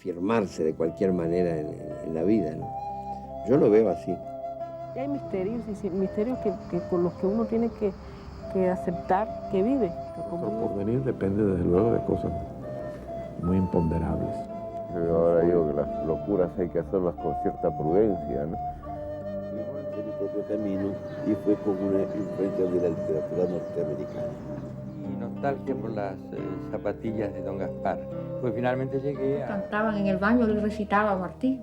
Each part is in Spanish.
afirmarse de cualquier manera en la vida, ¿no? Yo lo veo así. Y hay misterios, misterios que con los que uno tiene que aceptar que vive. Nuestro porvenir depende desde luego de cosas muy imponderables. Yo ahora digo que las locuras hay que hacerlas con cierta prudencia, ¿no? Igual de mi propio camino y fue con una influencia de la literatura norteamericana. Y nostalgia por las zapatillas de Don Gaspar. Pues finalmente llegué a... Cantaban en el baño, le recitaba a Martí.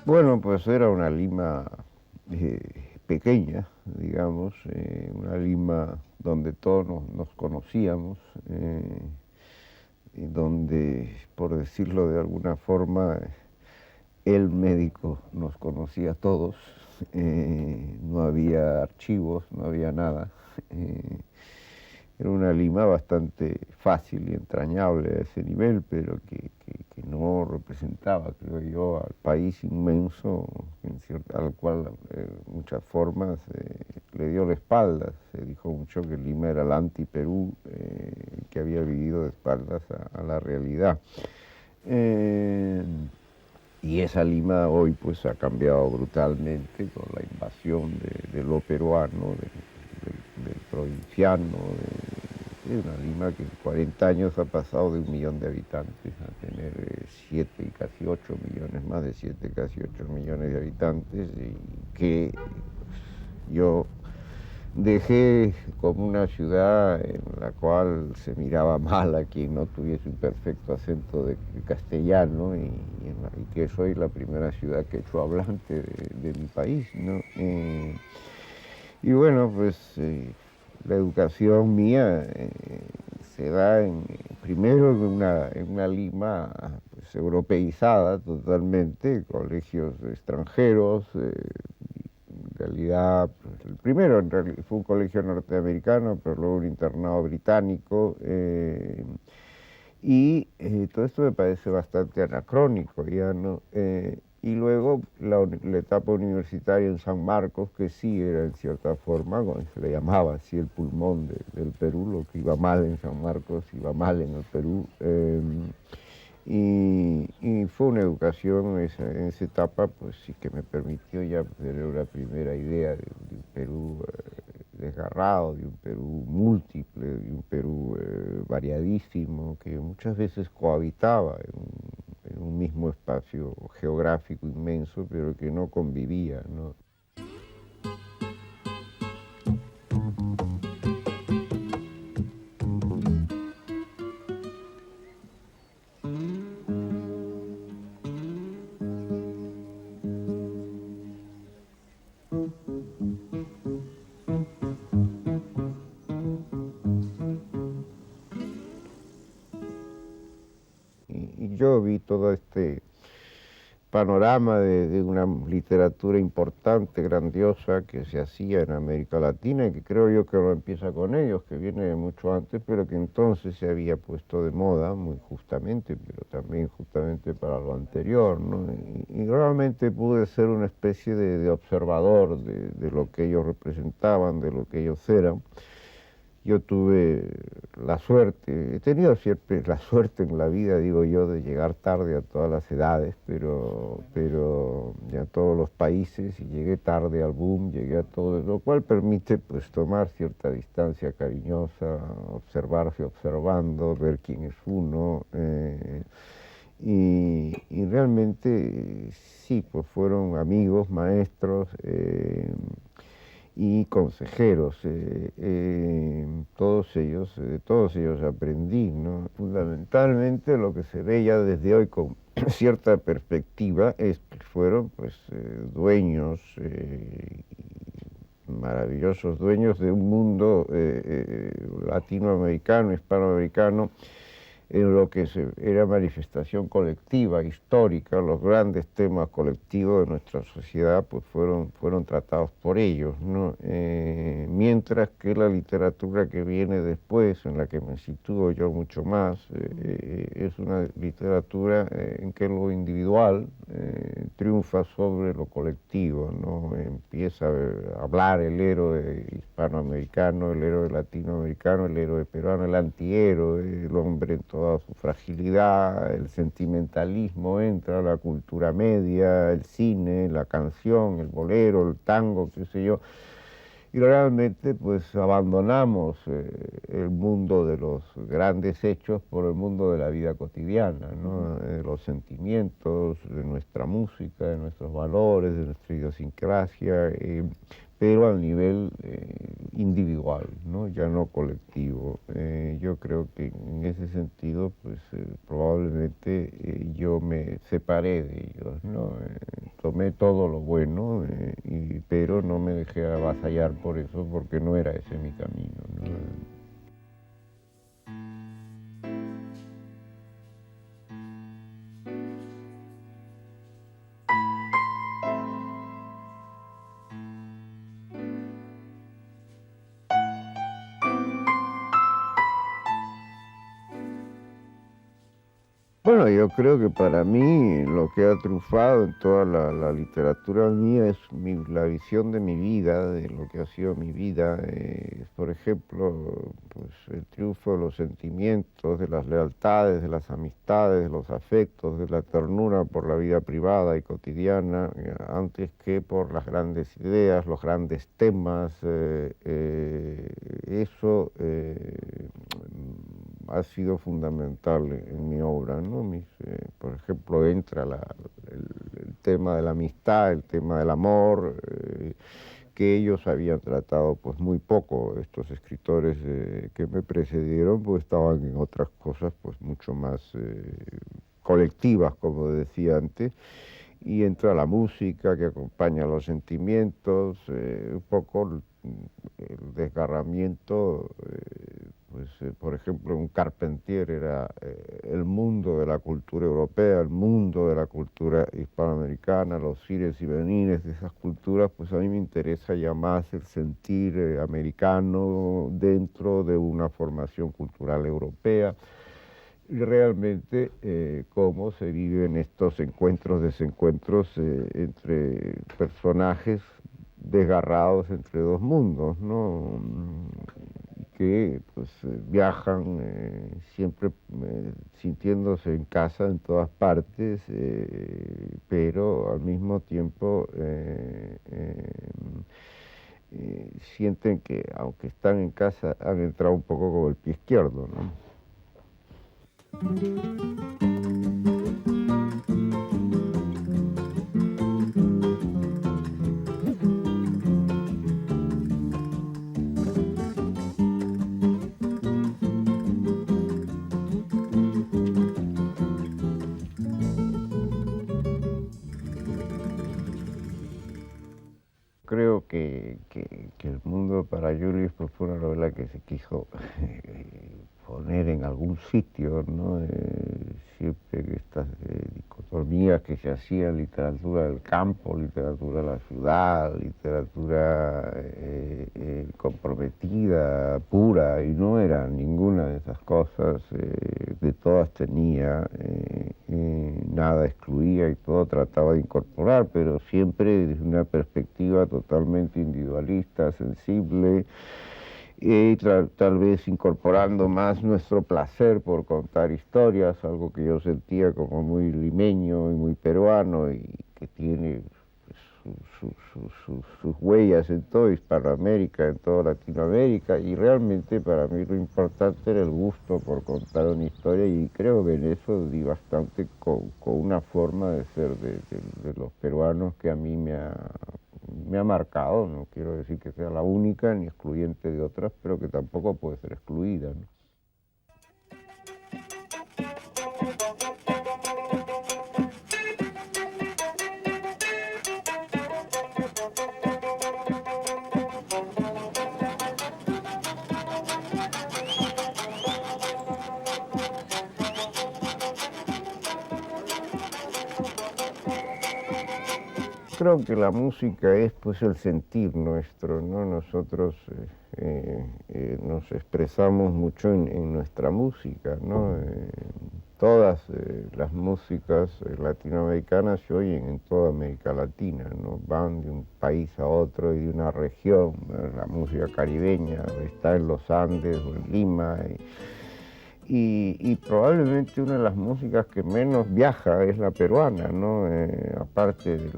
Bueno, pues era una Lima pequeña, digamos, una Lima donde todos nos conocíamos, y donde, por decirlo de alguna forma, el médico nos conocía a todos, no había archivos, no había nada. Era una Lima bastante fácil y entrañable a ese nivel, pero que no representaba, creo yo, al país inmenso al cual muchas formas le dio la espalda. Se dijo mucho que Lima era el anti-Perú, que había vivido de espaldas a la realidad. Y esa Lima hoy pues ha cambiado brutalmente con la invasión de lo peruano, del provinciano, de una Lima que en 40 años ha pasado de 1 millón de habitantes a tener 7 y casi 8 millones, más de 7, casi 8 millones de habitantes, y que yo dejé como una ciudad en la cual se miraba mal a quien no tuviese un perfecto acento de castellano, y que soy la primera ciudad quechua-hablante de mi país, ¿no? Y bueno, pues la educación mía se da primero en una Lima pues, europeizada totalmente, colegios extranjeros. En realidad, pues, el primero fue un colegio norteamericano, pero luego un internado británico. Y todo esto me parece bastante anacrónico ya, ¿no? Y luego la etapa universitaria en San Marcos, que sí era en cierta forma, se le llamaba así el pulmón del Perú, lo que iba mal en San Marcos iba mal en el Perú. Y fue una educación en esa etapa, pues sí que me permitió ya tener una primera idea de un Perú desgarrado, de un Perú múltiple, de un Perú variadísimo, que muchas veces cohabitaba en un mismo espacio geográfico inmenso, pero que no convivía, ¿no? Y yo vi todo este panorama de una literatura importante, grandiosa, que se hacía en América Latina y que creo yo que no empieza con ellos, que viene de mucho antes, pero que entonces se había puesto de moda, muy justamente, pero también justamente para lo anterior, ¿no? Y realmente pude ser una especie de observador de lo que ellos representaban, de lo que ellos eran. Yo tuve la suerte, he tenido siempre la suerte en la vida, digo yo, de llegar tarde a todas las edades, pero ya a todos los países, y llegué tarde al boom, llegué a todo, lo cual permite pues tomar cierta distancia cariñosa, observarse observando, ver quién es uno, y realmente sí, pues fueron amigos, maestros, y consejeros, todos ellos, de todos ellos aprendí, ¿no? Fundamentalmente lo que se ve ya desde hoy con cierta perspectiva es que fueron pues dueños, maravillosos dueños de un mundo latinoamericano, hispanoamericano, en lo que era manifestación colectiva, histórica. Los grandes temas colectivos de nuestra sociedad pues fueron tratados por ellos, ¿no? Mientras que la literatura que viene después, en la que me sitúo yo mucho más, es una literatura en que lo individual triunfa sobre lo colectivo, ¿no? Empieza a hablar el héroe hispanoamericano, el héroe latinoamericano, el héroe peruano, el antihéroe, el hombre en toda su fragilidad, el sentimentalismo entra, la cultura media, el cine, la canción, el bolero, el tango, qué sé yo, y realmente pues abandonamos el mundo de los grandes hechos por el mundo de la vida cotidiana, ¿no? De los sentimientos, de nuestra música, de nuestros valores, de nuestra idiosincrasia, pero a nivel individual, ¿no? Ya no colectivo. Yo creo que en ese sentido, pues probablemente yo me separé de ellos, ¿no? Tomé todo lo bueno, pero no me dejé avasallar por eso, porque no era ese mi camino, ¿no? Bueno, yo creo que para mí lo que ha triunfado en toda la literatura mía es la visión de mi vida, de lo que ha sido mi vida. Por ejemplo, pues el triunfo de los sentimientos, de las lealtades, de las amistades, de los afectos, de la ternura por la vida privada y cotidiana, antes que por las grandes ideas, los grandes temas. Eso ha sido fundamental en mi obra, ¿no? Por ejemplo, entra el tema de la amistad, el tema del amor, que ellos habían tratado pues muy poco. Estos escritores que me precedieron pues estaban en otras cosas pues mucho más colectivas, como decía antes, y entra la música que acompaña los sentimientos, un poco el desgarramiento. Por ejemplo, un Carpentier era el mundo de la cultura europea, el mundo de la cultura hispanoamericana, los ires y venires de esas culturas. Pues a mí me interesa ya más el sentir americano dentro de una formación cultural europea, y realmente cómo se viven estos encuentros, desencuentros entre personajes desgarrados entre dos mundos, ¿no? Que pues viajan siempre sintiéndose en casa en todas partes, pero al mismo tiempo sienten que aunque están en casa han entrado un poco con el pie izquierdo, ¿no? Creo que El mundo para Julius pues, fue una novela que se quiso poner en algún sitio, ¿no? siempre estas dicotomías que se hacían, literatura del campo, literatura de la ciudad, literatura comprometida, pura, y no era ninguna de esas cosas, de todas tenía, nada excluía y todo trataba de incorporar, pero siempre desde una perspectiva totalmente individualista, sensible, y tal vez incorporando más nuestro placer por contar historias, algo que yo sentía como muy limeño y muy peruano y que tiene sus huellas en toda Hispanoamérica, en toda Latinoamérica, y realmente para mí lo importante era el gusto por contar una historia, y creo que en eso di bastante con una forma de ser de los peruanos que a mí me ha marcado. No quiero decir que sea la única ni excluyente de otras, pero que tampoco puede ser excluida, ¿no? Creo que la música es pues el sentir nuestro, ¿no? Nosotros nos expresamos mucho en nuestra música, ¿no? Todas las músicas latinoamericanas se oyen en toda América Latina, ¿no? Van de un país a otro y de una región. La música caribeña está en los Andes o en Lima. Y probablemente una de las músicas que menos viaja es la peruana, ¿no? Aparte de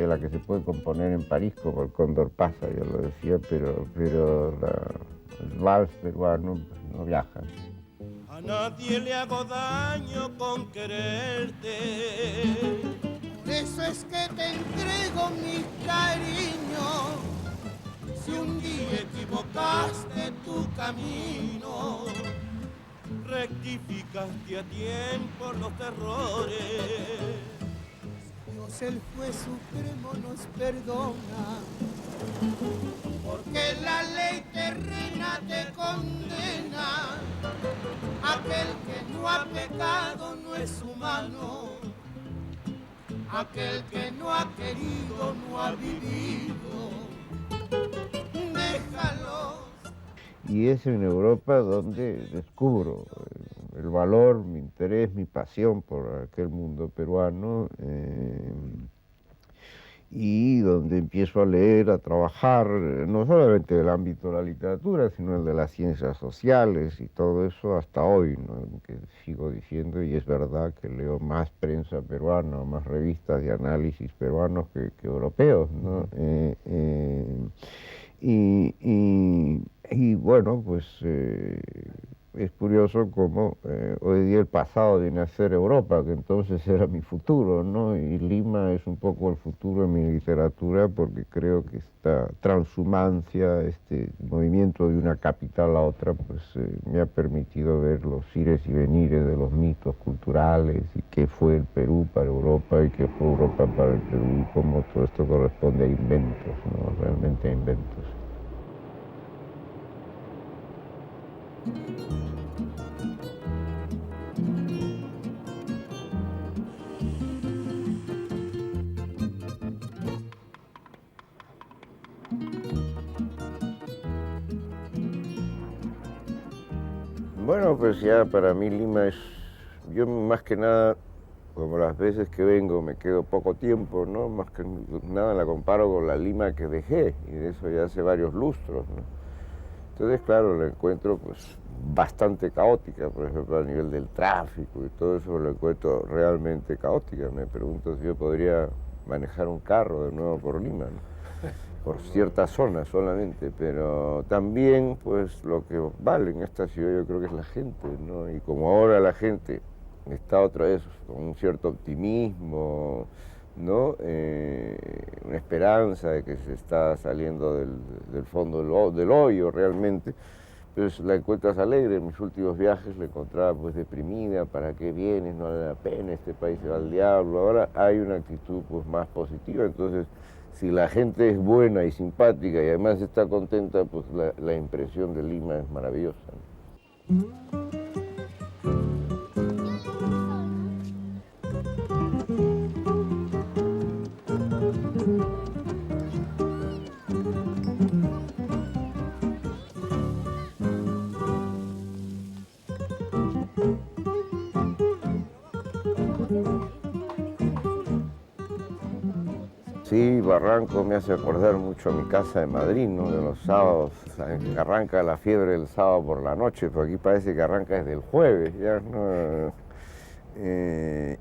la que se puede componer en París, como el Cóndor pasa, yo lo decía, pero el vals peruano pues, no viaja. A nadie le hago daño con quererte, por eso es que te entrego mi cariño. Si un día equivocaste tu camino, rectificaste a tiempo los errores. Dios el juez supremo nos perdona, porque la ley terrena te condena. Aquel que no ha pecado no es humano, aquel que no ha querido no ha vivido. Y es en Europa donde descubro el valor, mi interés, mi pasión por aquel mundo peruano, y donde empiezo a leer, a trabajar, no solamente del ámbito de la literatura, sino el de las ciencias sociales y todo eso hasta hoy, ¿no? Que sigo diciendo, y es verdad que leo más prensa peruana, más revistas de análisis peruanos que europeos, ¿no? Y bueno, pues es curioso cómo hoy día el pasado viene a ser Europa, que entonces era mi futuro, ¿no? Y Lima es un poco el futuro de mi literatura, porque creo que esta transhumancia, este movimiento de una capital a otra, pues me ha permitido ver los ires y venires de los mitos culturales, y qué fue el Perú para Europa y qué fue Europa para el Perú, y cómo todo esto corresponde a inventos, ¿no? Realmente a inventos. Bueno, pues ya para mí Lima es, yo más que nada, como las veces que vengo me quedo poco tiempo, ¿no? Más que nada la comparo con la Lima que dejé, y de eso ya hace varios lustros, ¿no? Entonces, claro, la encuentro pues bastante caótica, por ejemplo, a nivel del tráfico y todo eso lo encuentro realmente caótica. Me pregunto si yo podría manejar un carro de nuevo por Lima, ¿no? Por ciertas zonas solamente, pero también pues lo que vale en esta ciudad yo creo que es la gente, ¿no? Y como ahora la gente está otra vez con un cierto optimismo, ¿no? Una esperanza de que se está saliendo del fondo del hoyo realmente, pues la encuentras alegre. En mis últimos viajes la encontraba pues deprimida, ¿para qué vienes? No vale la pena, este país se va al diablo. Ahora hay una actitud pues más positiva, entonces si la gente es buena y simpática y además está contenta, pues la impresión de Lima es maravillosa, ¿no? Sí, Barranco me hace acordar mucho a mi casa de Madrid, ¿no? De los sábados, arranca la fiebre el sábado por la noche, pero aquí parece que arranca desde el jueves, ya, ¿no?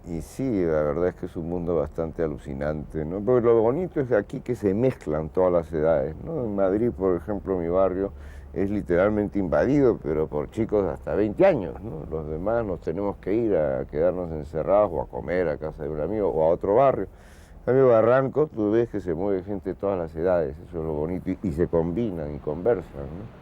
Y sí, la verdad es que es un mundo bastante alucinante, ¿no? Porque lo bonito es aquí que se mezclan todas las edades, ¿no? En Madrid, por ejemplo, mi barrio es literalmente invadido, pero por chicos hasta 20 años, ¿no? Los demás nos tenemos que ir a quedarnos encerrados o a comer a casa de un amigo o a otro barrio. En cambio, Barranco, tú ves que se mueve gente de todas las edades, eso es lo bonito, y se combinan y conversan, ¿no?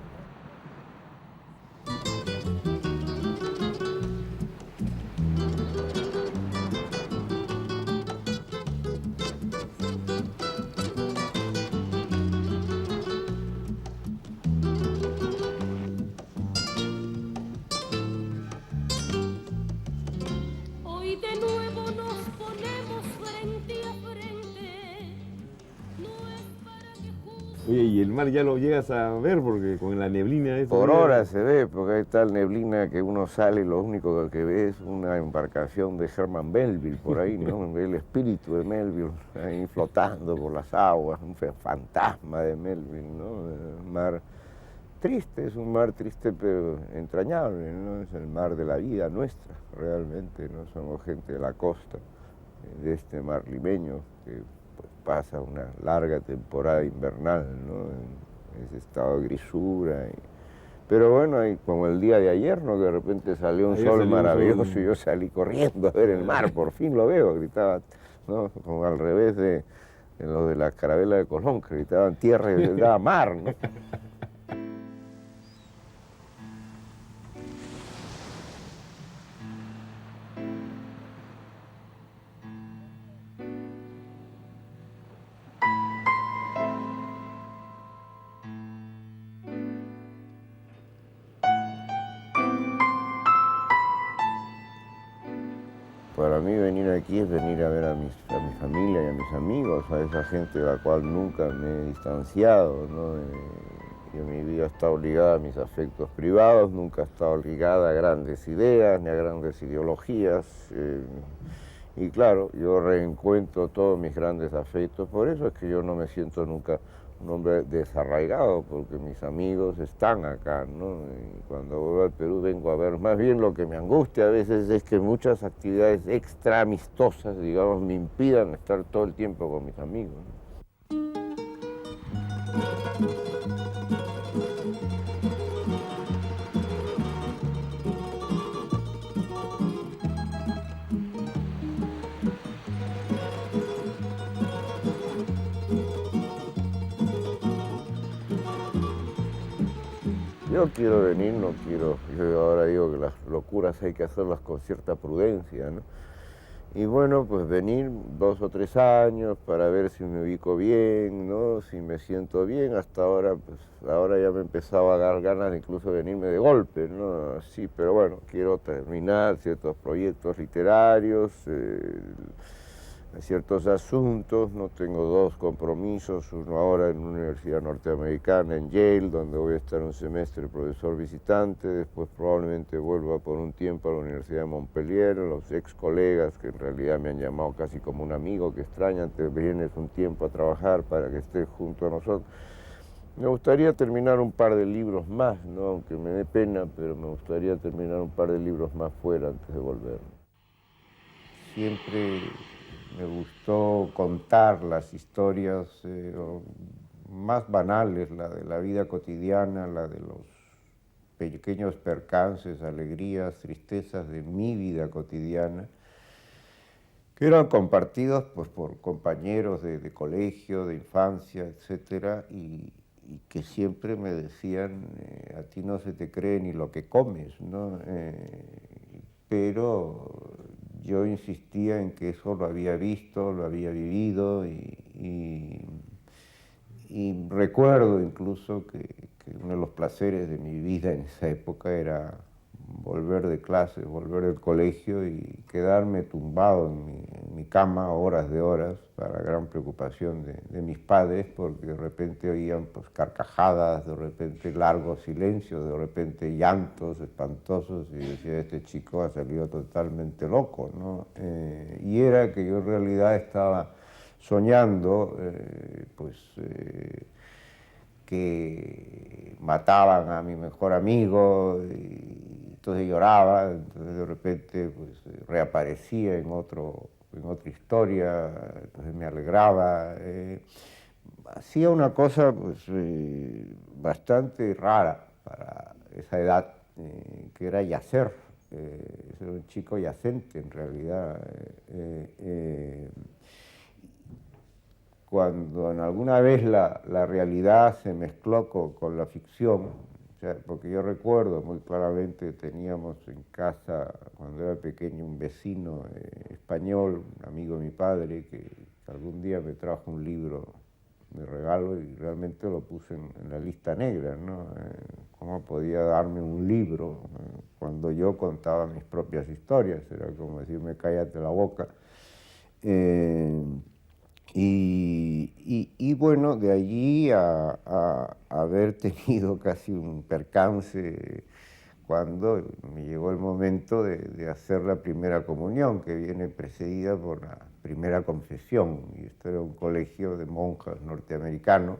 Hoy de nuevo nos ponemos frente a frente. No es para que juzgues. Oye, y el mar ya lo llegas a ver porque con la neblina esa. Por hora se ve, porque hay tal neblina que uno sale y lo único que ve es una embarcación de Herman Melville por ahí, ¿no? El espíritu de Melville ahí flotando por las aguas, un fantasma de Melville, ¿no? El mar triste, es un mar triste pero entrañable, ¿no? Es el mar de la vida nuestra, realmente, ¿no? Somos gente de la costa, de este mar limeño, que pues, pasa una larga temporada invernal, ¿no? En ese estado de grisura. Pero bueno, como el día de ayer, ¿no? Que de repente salió un sol maravilloso y yo salí corriendo a ver el mar, por fin lo veo, gritaba, ¿no? Como al revés de lo de la carabela de Colón, que gritaban tierra y gritaba mar, ¿no? Para mí venir aquí es venir a ver a mi familia y a mis amigos, a esa gente de la cual nunca me he distanciado, ¿no? Yo mi vida ha estado ligada a mis afectos privados, nunca ha estado ligada a grandes ideas ni a grandes ideologías. Y claro, yo reencuentro todos mis grandes afectos, por eso es que yo no me siento nunca un hombre desarraigado, porque mis amigos están acá, ¿no? Y cuando vuelvo al Perú vengo a ver, más bien lo que me angustia a veces es que muchas actividades extra amistosas, digamos, me impidan estar todo el tiempo con mis amigos, ¿no? Yo quiero venir, no quiero, yo ahora digo que las locuras hay que hacerlas con cierta prudencia, ¿no? Y bueno, pues venir 2 o 3 años para ver si me ubico bien, ¿no? Si me siento bien. Hasta ahora, pues ahora ya me empezaba a dar ganas de incluso venirme de golpe, ¿no? Sí, pero bueno, quiero terminar ciertos proyectos literarios, ciertos asuntos, no tengo 2 compromisos, uno ahora en una universidad norteamericana, en Yale, donde voy a estar un semestre profesor visitante, después probablemente vuelva por un tiempo a la Universidad de Montpellier, los ex colegas que en realidad me han llamado casi como un amigo que extrañan, te vienes un tiempo a trabajar para que estés junto a nosotros. Me gustaría terminar un par de libros más, ¿no? Aunque me dé pena, pero me gustaría terminar un par de libros más fuera antes de volver. Siempre me gustó contar las historias más banales, la de la vida cotidiana, la de los pequeños percances, alegrías, tristezas de mi vida cotidiana, que eran compartidos pues, por compañeros de colegio, de infancia, etcétera, y que siempre me decían, a ti no se te cree ni lo que comes, ¿no? Pero yo insistía en que eso lo había visto, lo había vivido y recuerdo incluso que uno de los placeres de mi vida en esa época era volver de clase, volver del colegio y quedarme tumbado en mi cama horas de horas, para gran preocupación de mis padres, porque de repente oían pues, carcajadas, de repente largos silencios, de repente llantos espantosos, y decía, este chico ha salido totalmente loco, ¿no? Y era que yo en realidad estaba soñando que mataban a mi mejor amigo, y entonces lloraba, entonces de repente pues, reaparecía en otra historia, entonces me alegraba. Hacía una cosa pues, bastante rara para esa edad, que era yacer. Era un chico yacente en realidad. Cuando en alguna vez la realidad se mezcló con la ficción, o sea, porque yo recuerdo muy claramente, teníamos en casa, cuando era pequeño, un vecino español, un amigo de mi padre, que algún día me trajo un libro de regalo y realmente lo puse en la lista negra, ¿no? ¿Cómo podía darme un libro cuando yo contaba mis propias historias? Era como decirme, cállate la boca. Y bueno, de allí a haber tenido casi un percance cuando me llegó el momento de hacer la primera comunión, que viene precedida por la primera confesión. Y esto era un colegio de monjas norteamericanos,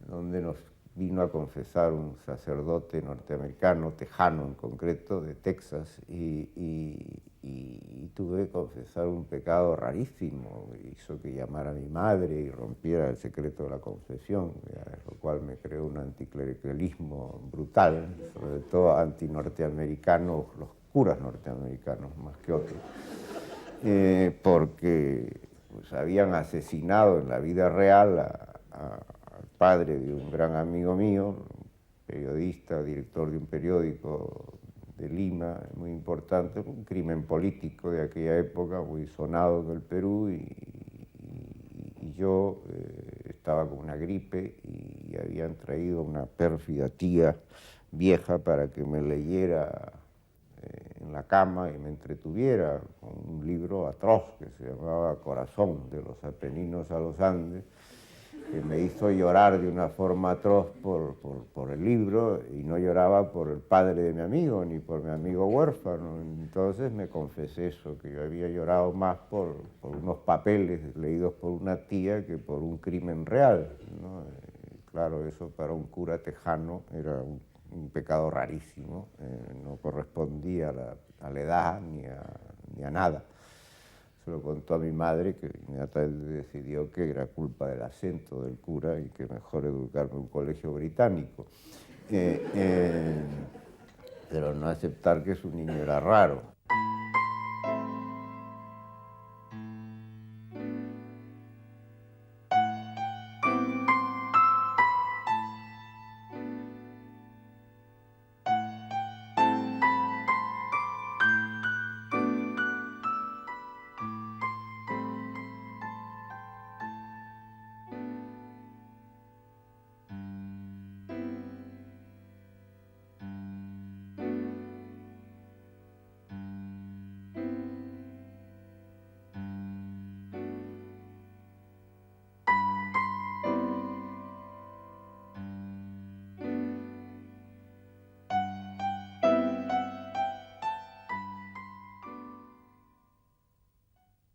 donde nos vino a confesar un sacerdote norteamericano, tejano en concreto, de Texas, y tuve que confesar un pecado rarísimo. Hizo que llamara a mi madre y rompiera el secreto de la confesión, lo cual me creó un anticlericalismo brutal, sobre todo antinorteamericanos, los curas norteamericanos más que otros, porque pues, habían asesinado en la vida real al padre de un gran amigo mío, periodista, director de un periódico de Lima, muy importante, un crimen político de aquella época, muy sonado en el Perú, y yo estaba con una gripe y habían traído una pérfida tía vieja para que me leyera en la cama y me entretuviera con un libro atroz que se llamaba Corazón, de los Apeninos a los Andes, que me hizo llorar de una forma atroz por el libro, y no lloraba por el padre de mi amigo ni por mi amigo huérfano. Entonces me confesé eso, que yo había llorado más por unos papeles leídos por una tía que por un crimen real, ¿no? Claro, eso para un cura tejano era un pecado rarísimo, no correspondía a la edad ni a nada. Se lo contó a mi madre, que inmediatamente decidió que era culpa del acento del cura y que mejor educarme en un colegio británico. Pero no aceptar que su niño era raro.